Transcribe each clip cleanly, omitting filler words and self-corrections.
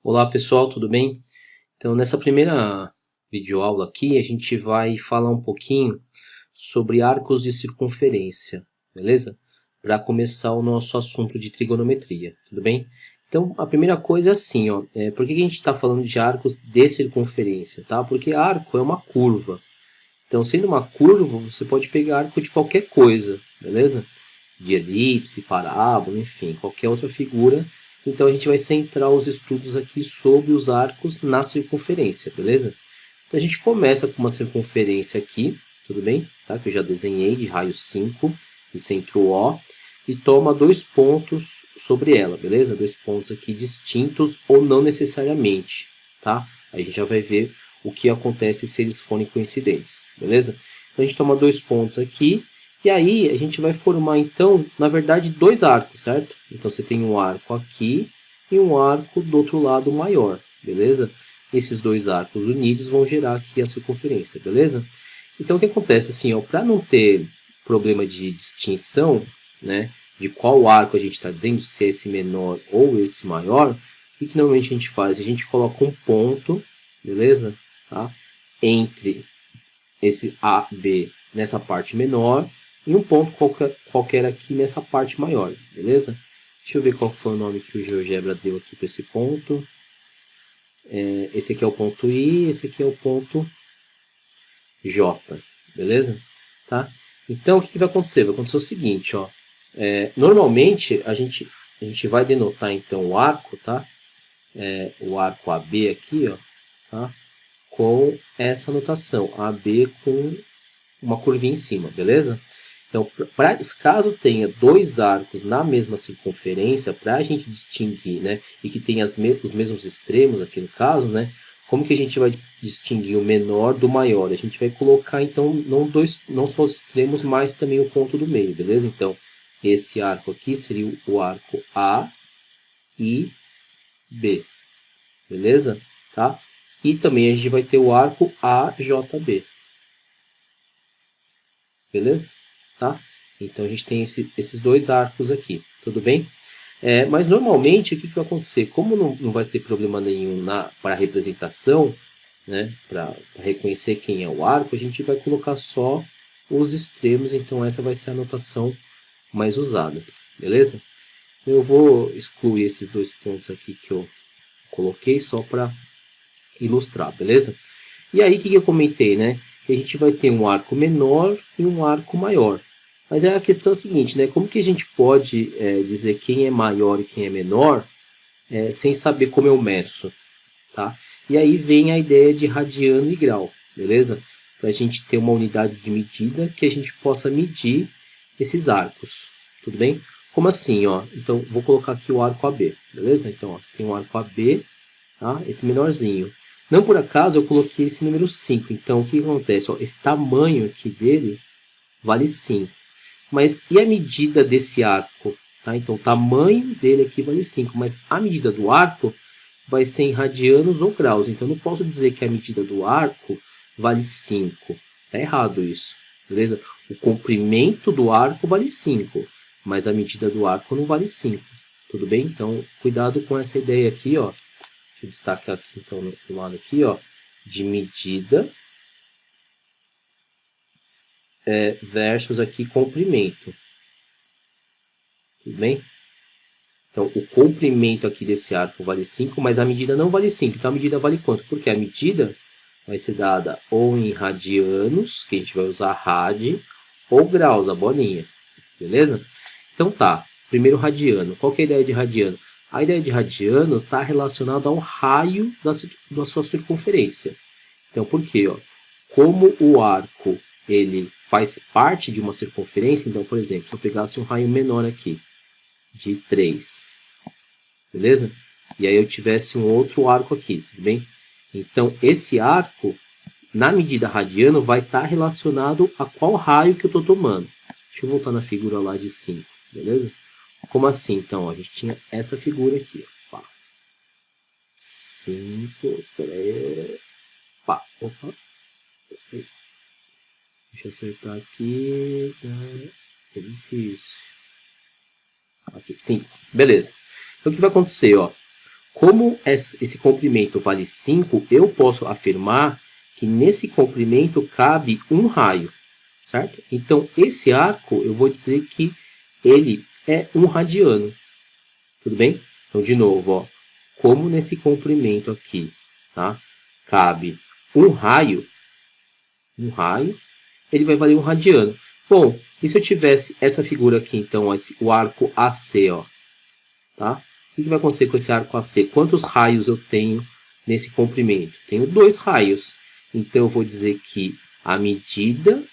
Olá pessoal, tudo bem? Então nessa primeira videoaula aqui a gente vai falar um pouquinho sobre arcos de circunferência, beleza? Para começar o nosso assunto de trigonometria, tudo bem? Então a primeira coisa é assim, ó, por que a gente está falando de arcos de circunferência, tá? Porque arco é uma curva. Então sendo uma curva, você pode pegar arco de qualquer coisa, beleza? De elipse, parábola, enfim, qualquer outra figura. Então a gente vai centrar os estudos aqui sobre os arcos na circunferência, beleza? Então a gente começa com uma circunferência aqui, tudo bem? Tá? Que eu já desenhei de raio 5 e centro O, e toma dois pontos sobre ela, beleza? Dois pontos aqui distintos ou não necessariamente, tá? Aí a gente já vai ver o que acontece se eles forem coincidentes, beleza? Então a gente toma dois pontos aqui, e aí a gente vai formar então, na verdade, dois arcos, certo? Então você tem um arco aqui e um arco do outro lado maior, beleza? Esses dois arcos unidos vão gerar aqui a circunferência, beleza? Então o que acontece assim, para não ter problema de distinção, né, de qual arco a gente está dizendo, se é esse menor ou esse maior, o que normalmente a gente faz? A gente coloca um ponto, beleza? Tá? Entre esse AB nessa parte menor e um ponto qualquer aqui nessa parte maior, beleza? Deixa eu ver qual foi o nome que o GeoGebra deu aqui para esse ponto. Esse aqui é o ponto I, esse aqui é o ponto J, beleza? Tá? Então, o que vai acontecer? Vai acontecer o seguinte, ó. Normalmente, a gente vai denotar, então, o arco, tá? O arco AB aqui, ó, tá? Com essa notação, AB com uma curvinha em cima, beleza? Então, caso tenha dois arcos na mesma circunferência, para a gente distinguir, né, e que tenha os mesmos extremos aqui no caso, né, como que a gente vai distinguir o menor do maior? A gente vai colocar, então, não só os extremos, mas também o ponto do meio, beleza? Então, esse arco aqui seria o arco A e B, beleza? Tá? E também a gente vai ter o arco AJB, beleza? Tá? Então a gente tem esses dois arcos aqui, tudo bem? Mas normalmente o que vai acontecer? Como não vai ter problema nenhum para a representação, né, para reconhecer quem é o arco, a gente vai colocar só os extremos, então essa vai ser a notação mais usada, beleza? Eu vou excluir esses dois pontos aqui que eu coloquei só para ilustrar, beleza? E aí o que eu comentei, né? Que a gente vai ter um arco menor e um arco maior. Mas a questão é a seguinte, né? Como que a gente pode dizer quem é maior e quem é menor sem saber como eu meço, tá? E aí vem a ideia de radiano e grau, beleza? Para a gente ter uma unidade de medida que a gente possa medir esses arcos, tudo bem? Como assim, ó? Então, vou colocar aqui o arco AB, beleza? Então, ó, você tem um arco AB, tá? Esse menorzinho. Não por acaso eu coloquei esse número 5. Então, o que acontece? Ó, esse tamanho aqui dele vale 5. Mas e a medida desse arco? Tá? Então, o tamanho dele aqui vale 5. Mas a medida do arco vai ser em radianos ou graus. Então, eu não posso dizer que a medida do arco vale 5. Está errado isso. Beleza? O comprimento do arco vale 5. Mas a medida do arco não vale 5. Tudo bem? Então, cuidado com essa ideia aqui, ó. Deixa eu destacar aqui, então, no lado aqui, ó, de medida versus aqui comprimento. Tudo bem? Então, o comprimento aqui desse arco vale 5, mas a medida não vale 5. Então, a medida vale quanto? Porque a medida vai ser dada ou em radianos, que a gente vai usar rad, ou graus, a bolinha. Beleza? Então, tá. Primeiro, radiano. Qual que é a ideia de radiano? A ideia de radiano está relacionada ao raio da sua circunferência. Então, por quê? Ó? Como o arco ele faz parte de uma circunferência, então, por exemplo, se eu pegasse um raio menor aqui, de 3, beleza? E aí eu tivesse um outro arco aqui, tudo bem? Então, esse arco, na medida radiano, vai estar relacionado a qual raio que eu estou tomando. Deixa eu voltar na figura lá de 5, beleza? Como assim? Então, ó, a gente tinha essa figura aqui. Ó. 5, 3, pá, opa. Deixa eu acertar aqui. Tá. É difícil. Aqui, 5. Beleza. Então, o que vai acontecer? Ó? Como esse comprimento vale 5, eu posso afirmar que nesse comprimento cabe um raio, certo? Então, esse arco, eu vou dizer que ele é um radiano, tudo bem? Então, de novo, ó, como nesse comprimento aqui, tá? Cabe um raio, ele vai valer um radiano. Bom, e se eu tivesse essa figura aqui, então, o arco AC, ó, tá? O que vai acontecer com esse arco AC? Quantos raios eu tenho nesse comprimento? Tenho 2 raios. Então, eu vou dizer que a medida,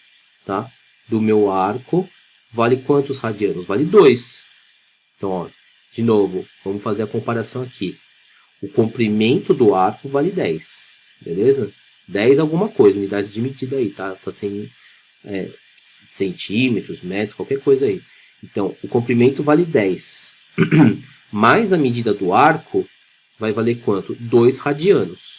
tá, do meu arco vale quantos radianos? Vale 2. Então, ó, de novo, vamos fazer a comparação aqui. O comprimento do arco vale 10, beleza? 10 alguma coisa, unidades de medida aí, tá? Tá sem centímetros, metros, qualquer coisa aí. Então, o comprimento vale 10. Mais a medida do arco vai valer quanto? 2 radianos.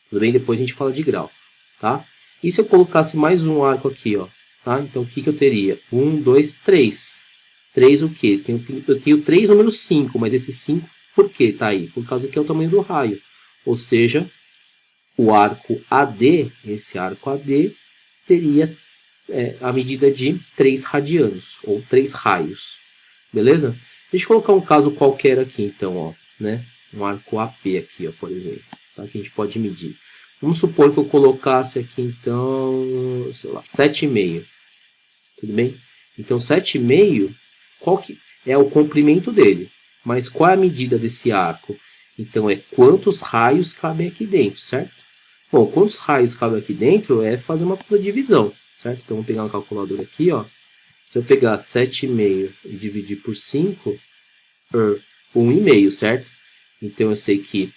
Tudo bem? Depois a gente fala de grau, tá? E se eu colocasse mais um arco aqui, ó, tá? Então, o que eu teria? 1, 2, 3. 3 o quê? Eu tenho 3 números 5, mas esse 5, por que tá aí? Por causa que é o tamanho do raio. Ou seja, o arco AD, esse arco AD, teria a medida de 3 radianos, ou 3 raios. Beleza? Deixa eu colocar um caso qualquer aqui, então, ó, né? Um arco AP aqui, ó, por exemplo, tá? Que a gente pode medir. Vamos supor que eu colocasse aqui, então, sei lá, 7,5. Tudo bem? Então, 7,5, qual que é o comprimento dele? Mas qual é a medida desse arco? Então, é quantos raios cabem aqui dentro, certo? Bom, quantos raios cabem aqui dentro é fazer uma divisão, certo? Então, vamos pegar uma calculadora aqui, ó. Se eu pegar 7,5 e dividir por 5, 1,5, certo? Então, eu sei que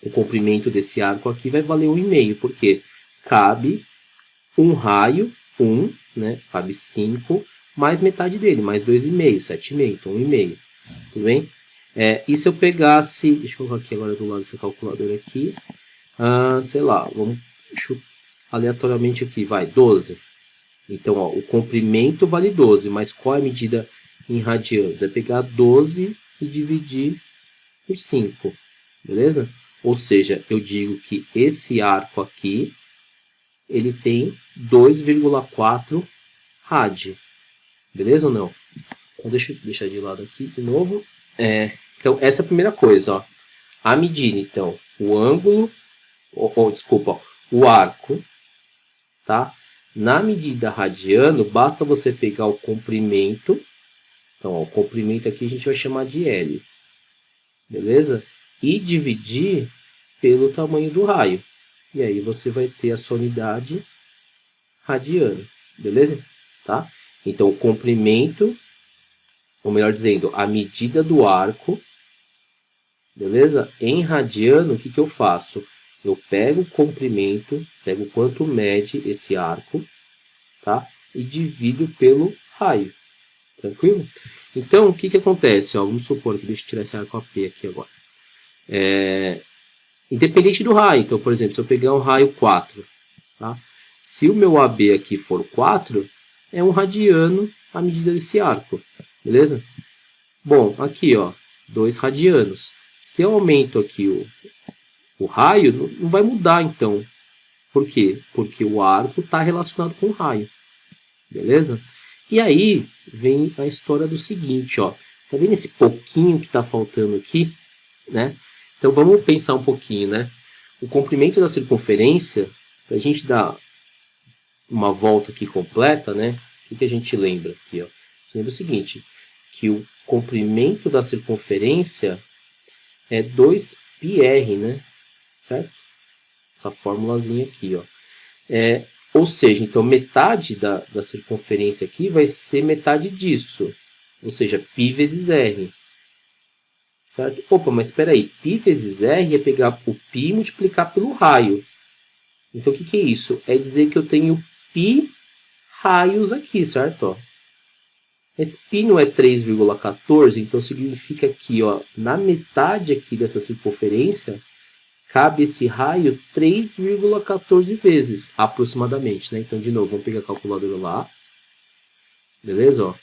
o comprimento desse arco aqui vai valer 1,5, porque cabe um raio, 1, né? Cabe 5, mais metade dele, mais 2,5, 7,5, então 1,5. Tudo bem? E se eu pegasse, deixa eu colocar aqui agora do lado dessa calculadora aqui, sei lá, deixa eu, aleatoriamente aqui, vai, 12. Então, ó, o comprimento vale 12, mas qual é a medida em radianos? É pegar 12 e dividir por 5, beleza? Ou seja, eu digo que esse arco aqui, ele tem 2,4 rad, beleza ou não? Então, deixa eu deixar de lado aqui de novo. Então, essa é a primeira coisa, ó. A medida, então, o ângulo, desculpa, o arco, tá? Na medida radiano, basta você pegar o comprimento. Então, ó, o comprimento aqui a gente vai chamar de L. Beleza? E dividir pelo tamanho do raio. E aí você vai ter a sua unidade radiano. Beleza? Tá? Então, o comprimento, ou melhor dizendo, a medida do arco, beleza? Em radiano, o que eu faço? Eu pego o comprimento, pego quanto mede esse arco, tá? E divido pelo raio. Tranquilo? Então, o que acontece? Ó, vamos supor que, deixa eu tirar esse arco AP aqui agora. Independente do raio. Então, por exemplo, se eu pegar um raio 4, tá? Se o meu AB aqui for 4, é um radiano a medida desse arco. Beleza? Bom, aqui, ó, 2 radianos. Se eu aumento aqui o raio, não vai mudar, então. Por quê? Porque o arco está relacionado com o raio. Beleza? E aí vem a história do seguinte, ó. Tá vendo esse pouquinho que está faltando aqui, né? Então vamos pensar um pouquinho, né? O comprimento da circunferência, para a gente dar uma volta aqui completa, né? O que a gente lembra aqui, ó? Lembra o seguinte, que o comprimento da circunferência é 2πr, né? Certo? Essa formulazinha aqui, ó. Ou seja, então metade da circunferência aqui vai ser metade disso. Ou seja, π vezes r. Certo? Opa, mas espera aí. Π vezes r é pegar o π e multiplicar pelo raio. Então, o que é isso? É dizer que eu tenho π raios aqui, certo? Ó. Esse π não é 3,14, então significa que, ó, na metade aqui dessa circunferência, cabe esse raio 3,14 vezes, aproximadamente, né? Então, de novo, vamos pegar a calculadora lá. Beleza? Ó.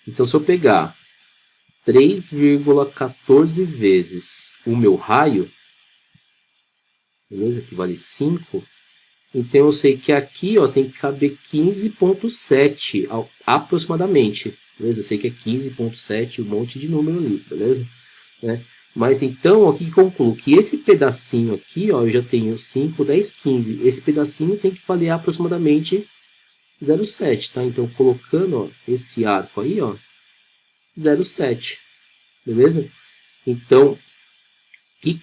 Então, se eu pegar 3,14 vezes o meu raio, beleza? Que vale 5. Então eu sei que aqui, ó, tem que caber 15.7 aproximadamente, beleza? Eu sei que é 15.7, um monte de número ali, beleza? Né? Mas então, aqui concluo que esse pedacinho aqui, ó, eu já tenho 5, 10, 15. Esse pedacinho tem que valer aproximadamente 0,7, tá? Então, colocando, ó, esse arco aí, ó, 0,7, beleza? Então,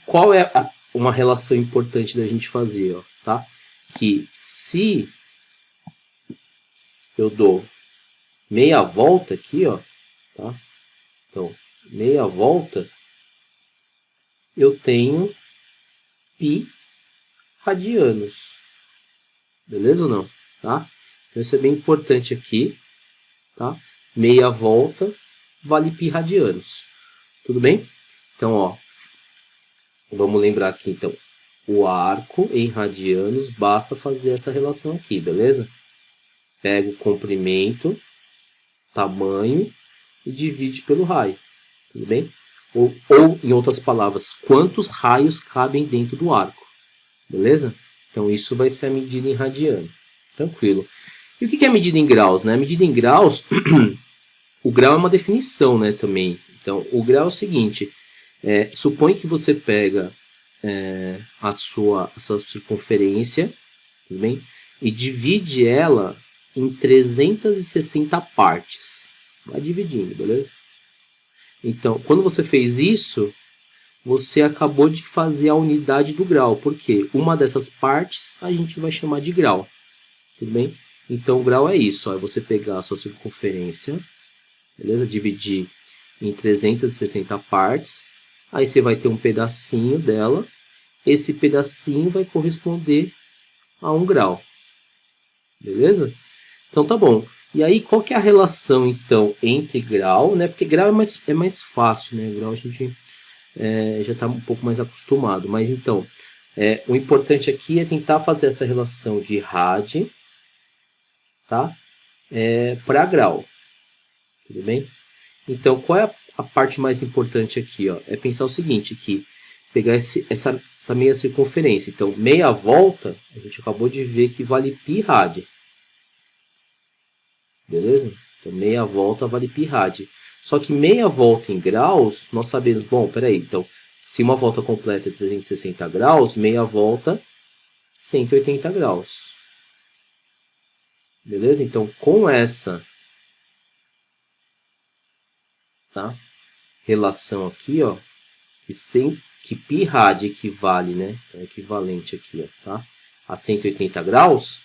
qual é uma relação importante da gente fazer, ó, tá? Que se eu dou meia volta aqui, ó, tá? Então, meia volta, eu tenho π radianos, beleza ou não? Tá? Então, isso é bem importante aqui, tá? Meia volta vale π radianos, tudo bem? Então, ó, vamos lembrar aqui, então, o arco em radianos, basta fazer essa relação aqui, beleza? Pega o comprimento, tamanho e divide pelo raio, tudo bem? Ou, em outras palavras, quantos raios cabem dentro do arco, beleza? Então, isso vai ser a medida em radiano, tranquilo. E o que é a medida em graus, né? A medida em graus, o grau é uma definição, né, também. Então, o grau é o seguinte, supõe que você pega a sua circunferência, tudo bem? E divide ela em 360 partes. Vai dividindo, beleza? Então, quando você fez isso, você acabou de fazer a unidade do grau. Por quê? Uma dessas partes a gente vai chamar de grau. Tudo bem? Então, o grau é isso. Ó, é você pegar a sua circunferência, beleza? Dividir em 360 partes. Aí você vai ter um pedacinho dela. Esse pedacinho vai corresponder a 1 grau. Beleza? Então tá bom. E aí qual que é a relação então entre grau, né? Porque grau é mais fácil, né? Grau a gente já está um pouco mais acostumado. Mas então, o importante aqui é tentar fazer essa relação de rad, tá? Para grau. Tudo bem? Então qual é a parte mais importante aqui, ó? É pensar o seguinte, que pegar essa meia circunferência. Então, meia volta, a gente acabou de ver que vale π rad. Beleza? Então, meia volta vale π rad. Só que meia volta em graus, nós sabemos, bom, peraí, então, se uma volta completa é 360 graus, meia volta, 180 graus. Beleza? Então, com essa relação aqui, ó, que π rad equivale, né? Então, equivalente aqui, ó, tá? A 180 graus,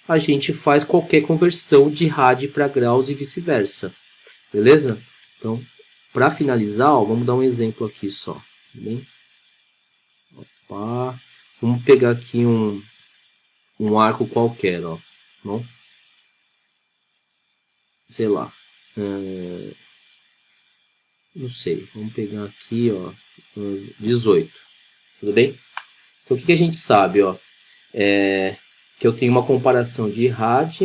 a gente faz qualquer conversão de rad para graus e vice-versa. Beleza? Então, para finalizar, ó, vamos dar um exemplo aqui só. Bem? Opa. Vamos pegar aqui um arco qualquer, ó. Não? Sei lá. Não sei. Vamos pegar aqui, ó. 18. Tudo bem? Então, o que a gente sabe, ó? Que eu tenho uma comparação de rad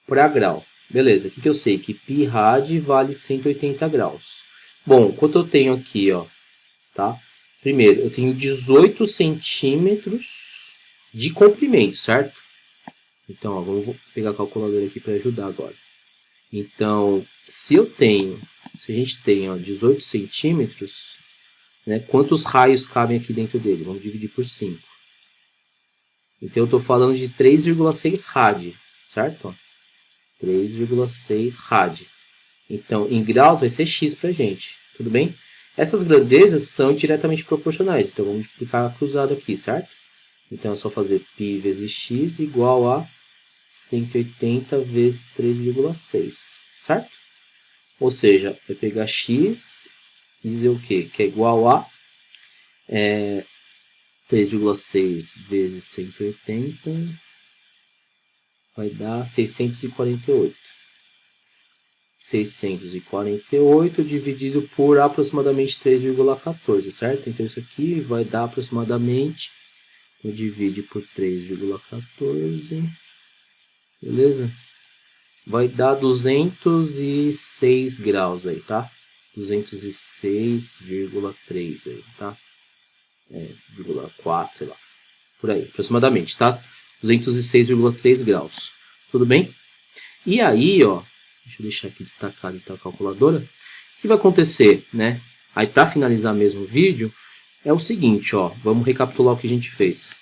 para grau. Beleza, o que eu sei? Que π rad vale 180 graus. Bom, quanto eu tenho aqui, ó, tá? Primeiro, eu tenho 18 centímetros de comprimento, certo? Então, ó, vamos pegar a calculadora aqui para ajudar agora. Então, se a gente tem, ó, 18 centímetros, né, quantos raios cabem aqui dentro dele? Vamos dividir por 5. Então, eu estou falando de 3,6 rad, certo? 3,6 rad. Então, em graus vai ser x para a gente, tudo bem? Essas grandezas são diretamente proporcionais, então vamos multiplicar cruzado aqui, certo? Então, é só fazer π vezes x igual a 180 vezes 3,6, certo? Ou seja, vai pegar x e dizer o quê? Que é igual a 3,6 vezes 180 vai dar 648. 648 dividido por aproximadamente 3,14, certo? Então, isso aqui vai dar aproximadamente, eu divide por 3,14, beleza? Vai dar 206 graus aí, tá? 206,3 aí, tá? 0,4, sei lá. Por aí, aproximadamente, tá? 206,3 graus. Tudo bem? E aí, ó, deixa eu deixar aqui destacado então a calculadora. O que vai acontecer, né? Aí, para finalizar mesmo o vídeo, é o seguinte, ó. Vamos recapitular o que a gente fez.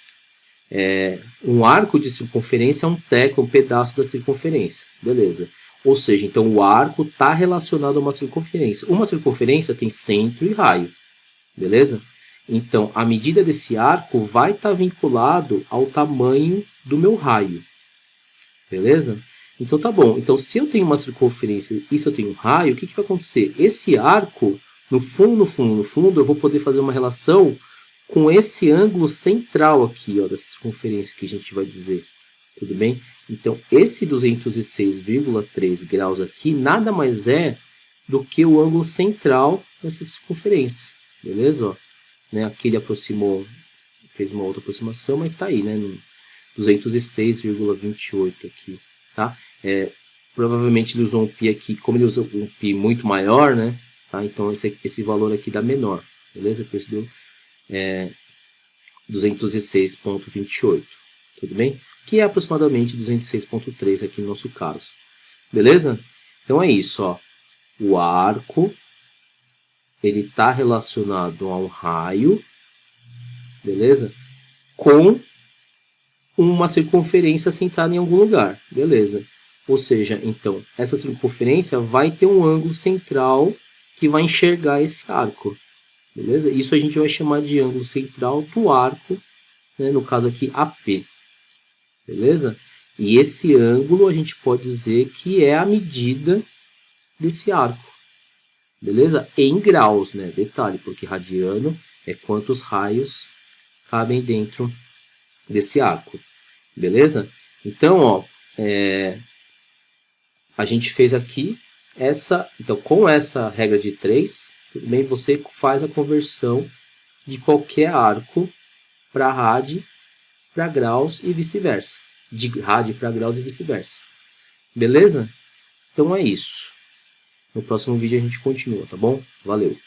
Um arco de circunferência é um pedaço da circunferência. Beleza. Ou seja, então o arco está relacionado a uma circunferência. Uma circunferência tem centro e raio. Beleza? Então, a medida desse arco vai estar vinculado ao tamanho do meu raio. Beleza? Então, tá bom. Então, se eu tenho uma circunferência e se eu tenho um raio, o que vai acontecer? Esse arco, no fundo, eu vou poder fazer uma relação com esse ângulo central aqui, ó, da circunferência que a gente vai dizer. Tudo bem? Então, esse 206,3 graus aqui nada mais é do que o ângulo central dessa circunferência. Beleza? Ó, né? Aqui ele aproximou, fez uma outra aproximação, mas está aí, né? 206,28 aqui, tá? Provavelmente ele usou um π aqui, como ele usou um π muito maior, né? Tá? Então esse valor aqui dá menor, beleza? Por isso deu 206,28, tudo bem? Que é aproximadamente 206,3 aqui no nosso caso, beleza? Então é isso, ó. O arco, ele está relacionado a um raio, beleza? Com uma circunferência centrada em algum lugar, beleza? Ou seja, então, essa circunferência vai ter um ângulo central que vai enxergar esse arco, beleza? Isso a gente vai chamar de ângulo central do arco, né? No caso aqui, AP, beleza? E esse ângulo a gente pode dizer que é a medida desse arco, beleza? Em graus, né? Detalhe, porque radiano é quantos raios cabem dentro desse arco, beleza? Então, ó, a gente fez aqui então com essa regra de 3, tudo bem? Você faz a conversão de qualquer arco para rad, para graus e vice-versa, de rad para graus e vice-versa, beleza? Então é isso. No próximo vídeo a gente continua, tá bom? Valeu!